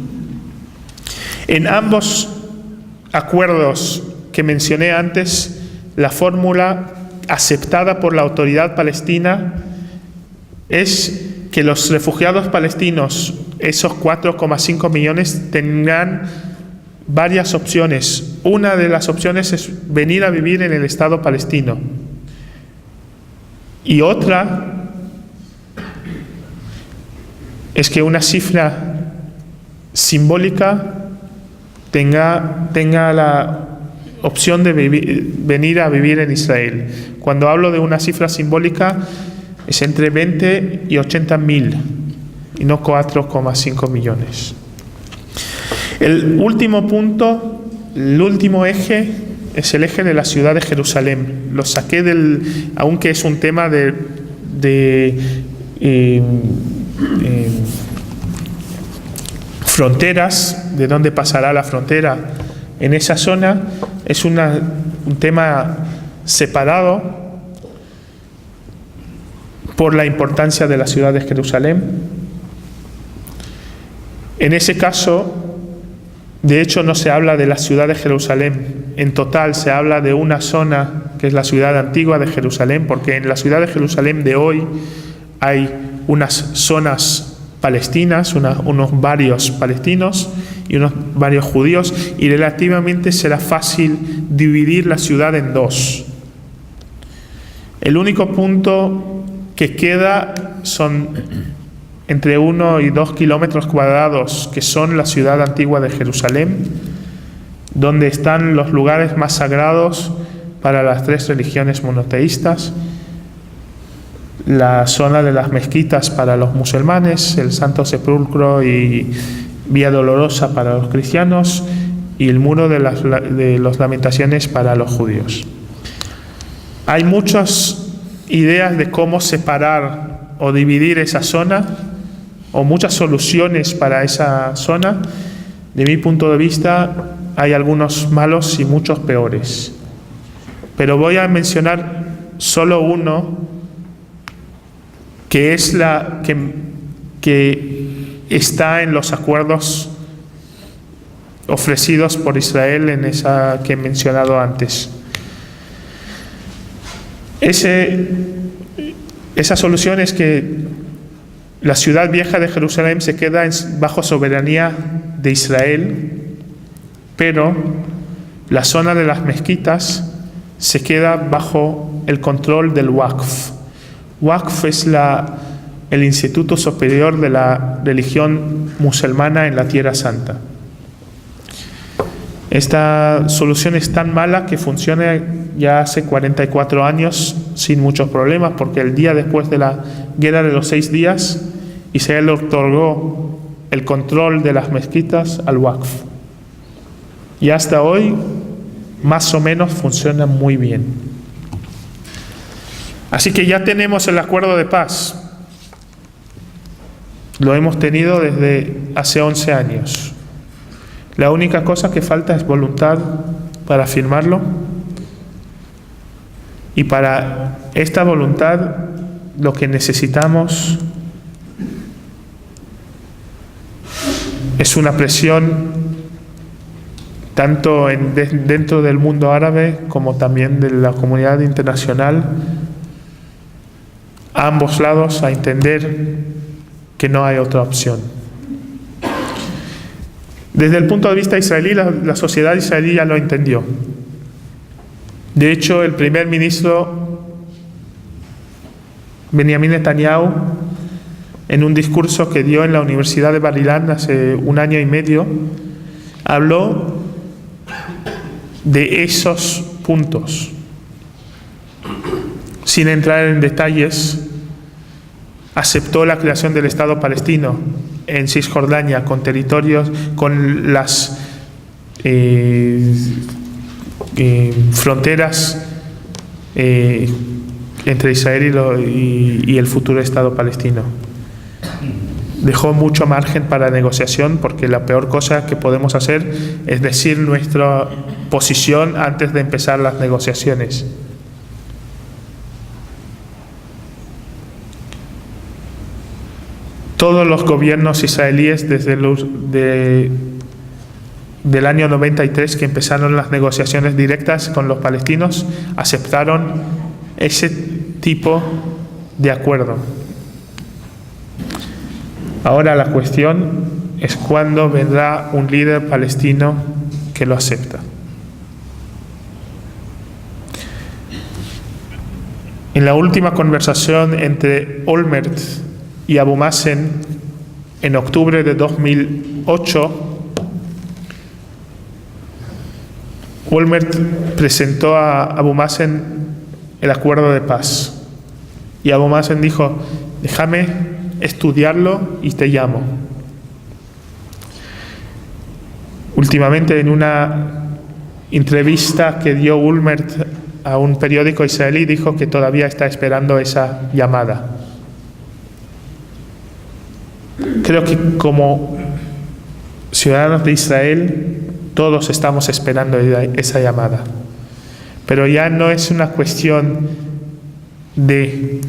En ambos acuerdos que mencioné antes, la fórmula aceptada por la autoridad palestina es que los refugiados palestinos, esos 4,5 millones, tendrán varias opciones. Una de las opciones es venir a vivir en el Estado palestino. Y otra es que una cifra simbólica tenga la opción de venir a vivir en Israel. Cuando hablo de una cifra simbólica, es entre 20 y 80.000 y no 4,5 millones. El último punto, el último eje, es el eje de la ciudad de Jerusalén. Lo saqué aunque es un tema de fronteras, de dónde pasará la frontera en esa zona, es un tema separado por la importancia de la ciudad de Jerusalén. En ese caso, de hecho, no se habla de la ciudad de Jerusalén. En total se habla de una zona que es la ciudad antigua de Jerusalén, porque en la ciudad de Jerusalén de hoy hay unas zonas palestinas, unos varios palestinos y unos varios judíos, y relativamente será fácil dividir la ciudad en dos. El único punto que queda son entre 1 y 2 kilómetros cuadrados, que son la ciudad antigua de Jerusalén, donde están los lugares más sagrados para las 3 religiones monoteístas, la zona de las mezquitas para los musulmanes, el Santo Sepulcro y Vía Dolorosa para los cristianos, y el muro de las lamentaciones para los judíos. Hay muchas ideas de cómo separar o dividir esa zona, o muchas soluciones para esa zona. De mi punto de vista, hay algunos malos y muchos peores. Pero voy a mencionar solo uno, que es que está en los acuerdos ofrecidos por Israel en esa que he mencionado antes. Esa solución es que la ciudad vieja de Jerusalén se queda bajo soberanía de Israel, pero la zona de las mezquitas se queda bajo el control del Waqf. Waqf es el Instituto Superior de la religión musulmana en la Tierra Santa. Esta solución es tan mala que funciona ya hace 44 años sin muchos problemas, porque el día después de la Guerra de los 6 días, Israel otorgó el control de las mezquitas al Waqf. Y hasta hoy, más o menos, funciona muy bien. Así que ya tenemos el acuerdo de paz. Lo hemos tenido desde hace 11 años. La única cosa que falta es voluntad para firmarlo. Y para esta voluntad lo que necesitamos es una presión tanto dentro del mundo árabe como también de la comunidad internacional, a ambos lados, a entender que no hay otra opción. Desde el punto de vista israelí, la sociedad israelí ya lo entendió. De hecho, el primer ministro Benjamin Netanyahu, en un discurso que dio en la Universidad de Bar-Ilan hace 1 año y medio, habló de esos puntos. Sin entrar en detalles, aceptó la creación del Estado palestino en Cisjordania, con territorios, con las fronteras entre Israel y el futuro Estado palestino. Dejó mucho margen para negociación, porque la peor cosa que podemos hacer es decir nuestra posición antes de empezar las negociaciones. Todos los gobiernos israelíes desde del año 93, que empezaron las negociaciones directas con los palestinos, aceptaron ese tipo de acuerdo. Ahora la cuestión es cuándo vendrá un líder palestino que lo acepta. En la última conversación entre Olmert y Abu Mazen, en octubre de 2008, Olmert presentó a Abu Mazen el acuerdo de paz. Y Abu Mazen dijo: déjame estudiarlo y te llamo. Últimamente, en una entrevista que dio Olmert a un periódico israelí, dijo que todavía está esperando esa llamada. Creo que como ciudadanos de Israel todos estamos esperando esa llamada, pero ya no es una cuestión de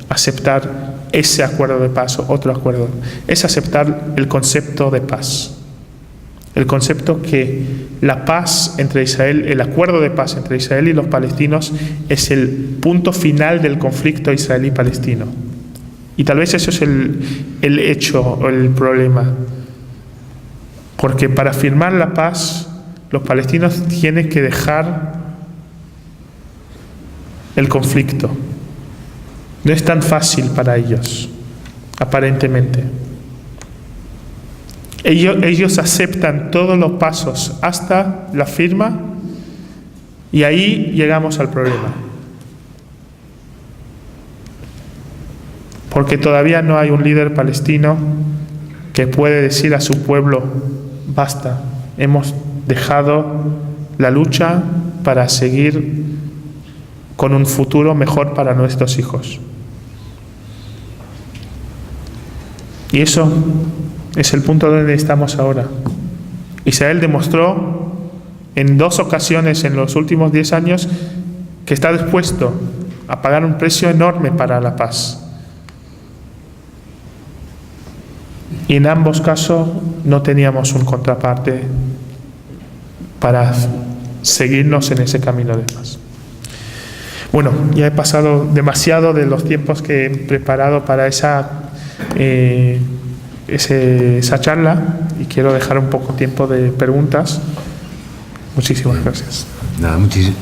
aceptar ese acuerdo de paz o otro acuerdo, es aceptar el concepto de paz, el concepto que la paz entre Israel, el acuerdo de paz entre Israel y los palestinos es el punto final del conflicto israelí-palestino. Y tal vez eso es el hecho o el problema. Porque para firmar la paz, los palestinos tienen que dejar el conflicto. No es tan fácil para ellos, aparentemente. Ellos aceptan todos los pasos hasta la firma, y ahí llegamos al problema. Porque todavía no hay un líder palestino que puede decir a su pueblo: basta, hemos dejado la lucha para seguir con un futuro mejor para nuestros hijos. Y eso es el punto donde estamos ahora. Israel demostró en 2 ocasiones en los últimos 10 años que está dispuesto a pagar un precio enorme para la paz. Y en ambos casos no teníamos un contraparte para seguirnos en ese camino de paz. Bueno, ya he pasado demasiado de los tiempos que he preparado para esa charla, y quiero dejar un poco tiempo de preguntas. Muchísimas gracias. Nada, muchísimas